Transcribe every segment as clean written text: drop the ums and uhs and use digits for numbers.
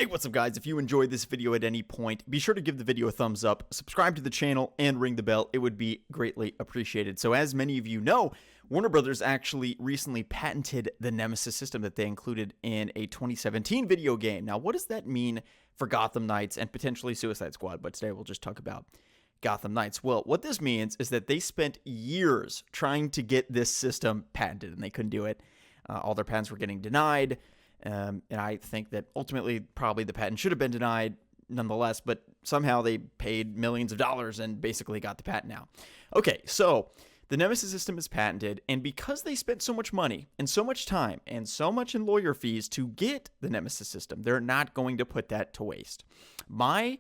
Hey, what's up guys? If you enjoyed this video at any point, be sure to give the video a thumbs up, subscribe to the channel, and ring the bell. It would be greatly appreciated. So as many of you know, Warner Brothers actually recently patented the Nemesis system that they included in a 2017 video game. Now, what does that mean for Gotham Knights and potentially Suicide Squad? But today we'll just talk about Gotham Knights. Well, what this means is that they spent years trying to get this system patented, and they couldn't do it. All their patents were getting denied. And I think that ultimately probably the patent should have been denied nonetheless, but somehow they paid millions of dollars and basically got the patent now. Okay, so the Nemesis system is patented, and because they spent so much money and so much time and so much in lawyer fees to get the Nemesis system, they're not going to put that to waste. My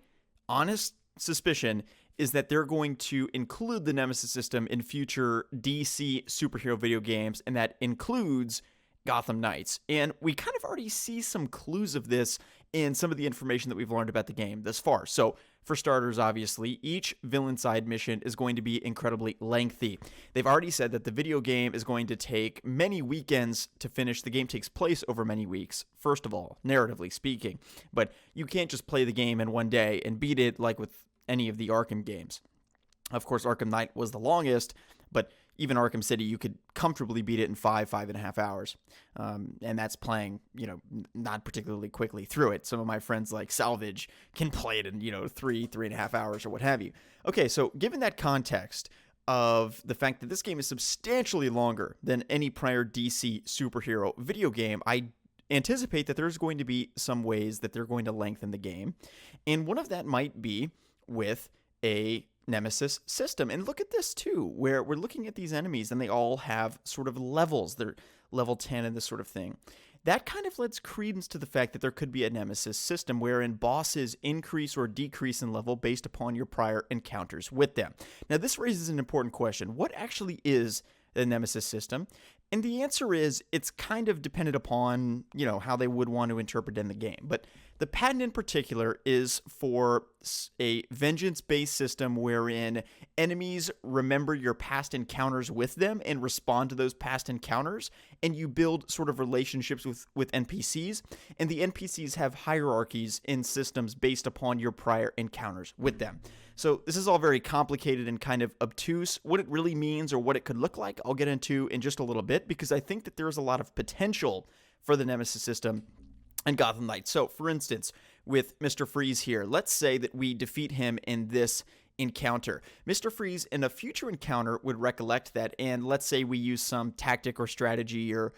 honest suspicion is that they're going to include the Nemesis system in future DC superhero video games, and that includes Gotham Knights. And we kind of already see some clues of this in some of the information that we've learned about the game thus far. So, for starters, obviously, each villain side mission is going to be incredibly lengthy. They've already said that the video game is going to take many weekends to finish. The game takes place over many weeks, first of all, narratively speaking. But you can't just play the game in one day and beat it like with any of the Arkham games. Of course, Arkham Knight was the longest, but even Arkham City, you could comfortably beat it in 5.5 hours. And that's playing, not particularly quickly through it. Some of my friends like Salvage can play it in, 3.5 hours or what have you. Okay, so given that context of the fact that this game is substantially longer than any prior DC superhero video game, I anticipate that there's going to be some ways that they're going to lengthen the game. And one of that might be with a Nemesis system. And look at this too, where we're looking at these enemies and they all have sort of levels. They're level 10 and this sort of thing. That kind of lends credence to the fact that there could be a Nemesis system wherein bosses increase or decrease in level based upon your prior encounters with them. Now, this raises an important question. What actually is the Nemesis system? And the answer is it's kind of dependent upon, how they would want to interpret in the game. But the patent in particular is for a vengeance-based system wherein enemies remember your past encounters with them and respond to those past encounters, and you build sort of relationships with NPCs, and the NPCs have hierarchies in systems based upon your prior encounters with them. So this is all very complicated and kind of obtuse. What it really means or what it could look like, I'll get into in just a little bit, because I think that there's a lot of potential for the Nemesis system and Gotham Knights. So, for instance, with Mr. Freeze here, let's say that we defeat him in this encounter. Mr. Freeze in a future encounter would recollect that, and let's say we use some tactic or strategy or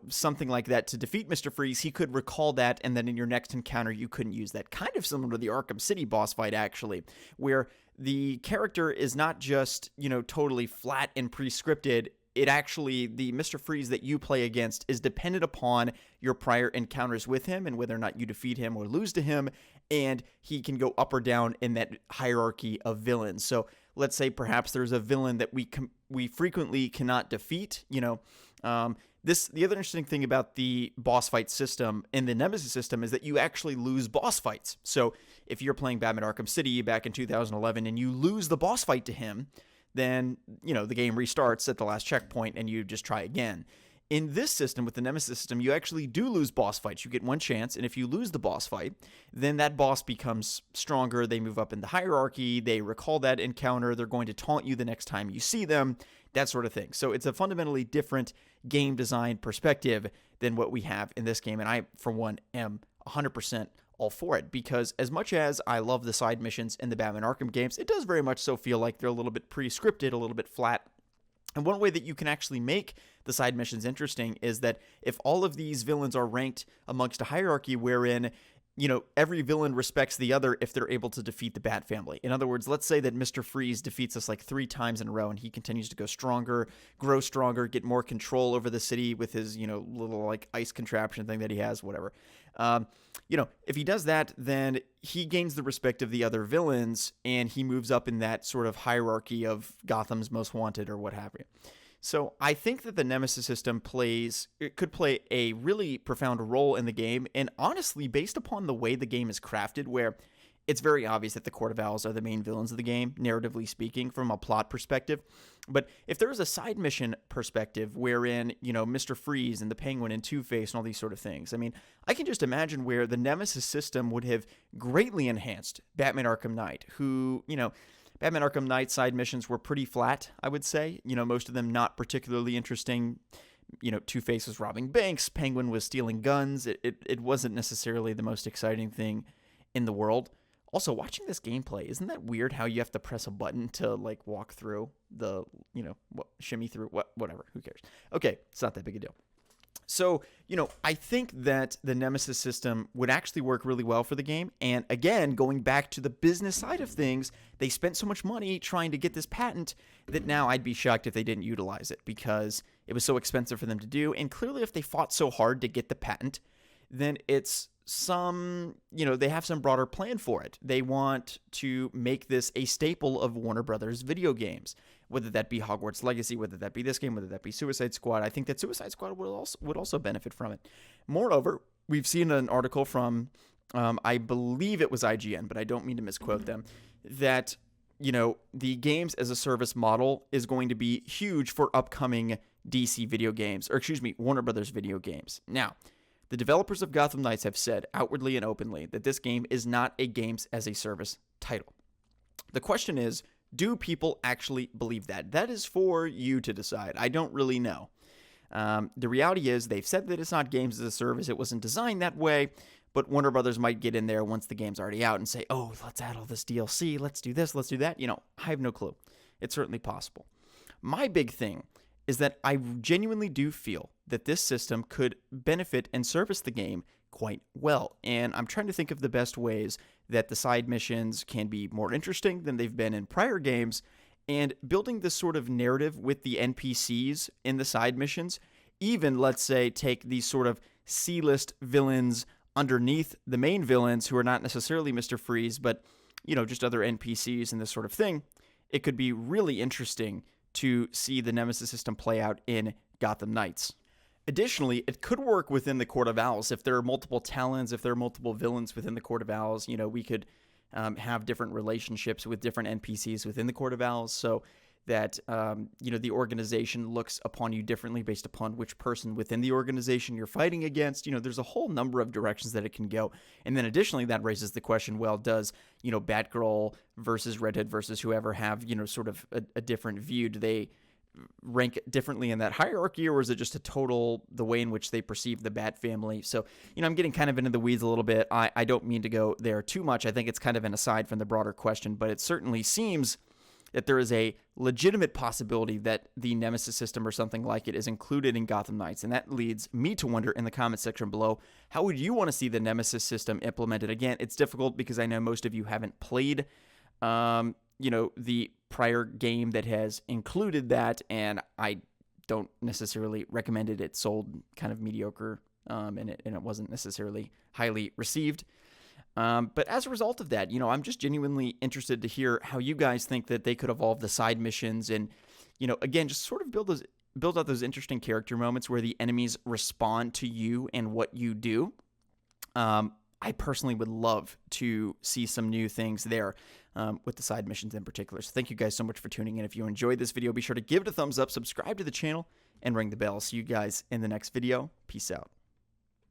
something like that to defeat Mr. Freeze. He could recall that, and then in your next encounter, you couldn't use that. Kind of similar to the Arkham City boss fight, actually, where the character is not just, totally flat and pre-scripted. It actually, the Mr. Freeze that you play against is dependent upon your prior encounters with him and whether or not you defeat him or lose to him, and he can go up or down in that hierarchy of villains. So let's say perhaps there's a villain that we frequently cannot defeat, the other interesting thing about the boss fight system in the Nemesis system is that you actually lose boss fights. So if you're playing Batman Arkham City back in 2011 and you lose the boss fight to him, then, the game restarts at the last checkpoint and you just try again. In this system, with the Nemesis system, you actually do lose boss fights. You get one chance, and if you lose the boss fight, then that boss becomes stronger. They move up in the hierarchy. They recall that encounter. They're going to taunt you the next time you see them, that sort of thing. So it's a fundamentally different game design perspective than what we have in this game, and I, for one, am 100% all for it, because as much as I love the side missions in the Batman Arkham games, it does very much so feel like they're a little bit pre-scripted, a little bit flat. And one way that you can actually make the side missions interesting is that if all of these villains are ranked amongst a hierarchy wherein, every villain respects the other if they're able to defeat the Bat family. In other words, let's say that Mr. Freeze defeats us like 3 times in a row and he continues to go stronger, grow stronger, get more control over the city with his, little like ice contraption thing that he has, whatever. If he does that, then he gains the respect of the other villains and he moves up in that sort of hierarchy of Gotham's most wanted or what have you. So I think that the Nemesis system could play a really profound role in the game, and honestly, based upon the way the game is crafted, where it's very obvious that the Court of Owls are the main villains of the game, narratively speaking, from a plot perspective. But if there was a side mission perspective wherein, Mr. Freeze and the Penguin and Two-Face and all these sort of things, I mean, I can just imagine where the Nemesis system would have greatly enhanced Batman Arkham Knight, who, Batman Arkham Knight side missions were pretty flat, I would say. Most of them not particularly interesting. Two-Face was robbing banks, Penguin was stealing guns. It wasn't necessarily the most exciting thing in the world. Also, watching this gameplay, isn't that weird how you have to press a button to, like, walk through the, shimmy through, whatever, who cares? Okay, it's not that big a deal. So, I think that the Nemesis system would actually work really well for the game. And again, going back to the business side of things, they spent so much money trying to get this patent that now I'd be shocked if they didn't utilize it because it was so expensive for them to do. And clearly, if they fought so hard to get the patent, then it's they have some broader plan for it. They want to make this a staple of Warner Brothers video games, whether that be Hogwarts Legacy, whether that be this game, whether that be Suicide Squad. I think that Suicide Squad would also benefit from it. Moreover, we've seen an article from, I believe it was IGN, but I don't mean to misquote them, that, the games as a service model is going to be huge for upcoming DC video games, or Warner Brothers video games. Now, the developers of Gotham Knights have said outwardly and openly that this game is not a games as a service title. The question is, do people actually believe that? That is for you to decide. I don't really know. The reality is they've said that it's not games as a service. It wasn't designed that way, but Warner Brothers might get in there once the game's already out and say, oh, let's add all this DLC. Let's do this. Let's do that. I have no clue. It's certainly possible. My big thing is that I genuinely do feel that this system could benefit and service the game quite well. And I'm trying to think of the best ways that the side missions can be more interesting than they've been in prior games, and building this sort of narrative with the NPCs in the side missions. Even, let's say, take these sort of C-list villains underneath the main villains who are not necessarily Mr. Freeze, but, just other NPCs and this sort of thing. It could be really interesting to see the Nemesis system play out in Gotham Knights. Additionally, it could work within the Court of Owls. If there are multiple talents, if there are multiple villains within the Court of Owls, we could have different relationships with different NPCs within the Court of Owls so that, the organization looks upon you differently based upon which person within the organization you're fighting against. There's a whole number of directions that it can go. And then additionally, that raises the question, well, does, Batgirl versus Red Hood versus whoever have, sort of a different view? Do they rank differently in that hierarchy, or is it just the way in which they perceive the Bat family? So, I'm getting kind of into the weeds a little bit. I don't mean to go there too much. I think it's kind of an aside from the broader question, but it certainly seems that there is a legitimate possibility that the Nemesis system or something like it is included in Gotham Knights. And that leads me to wonder in the comment section below, how would you want to see the Nemesis system implemented? Again, it's difficult because I know most of you haven't played, the prior game that has included that, and I don't necessarily recommend it. It sold kind of mediocre, and it wasn't necessarily highly received. But as a result of that, I'm just genuinely interested to hear how you guys think that they could evolve the side missions and, again, just sort of build out those interesting character moments where the enemies respond to you and what you do. I personally would love to see some new things there with the side missions in particular. So thank you guys so much for tuning in. If you enjoyed this video, be sure to give it a thumbs up, subscribe to the channel, and ring the bell. See you guys in the next video. Peace out.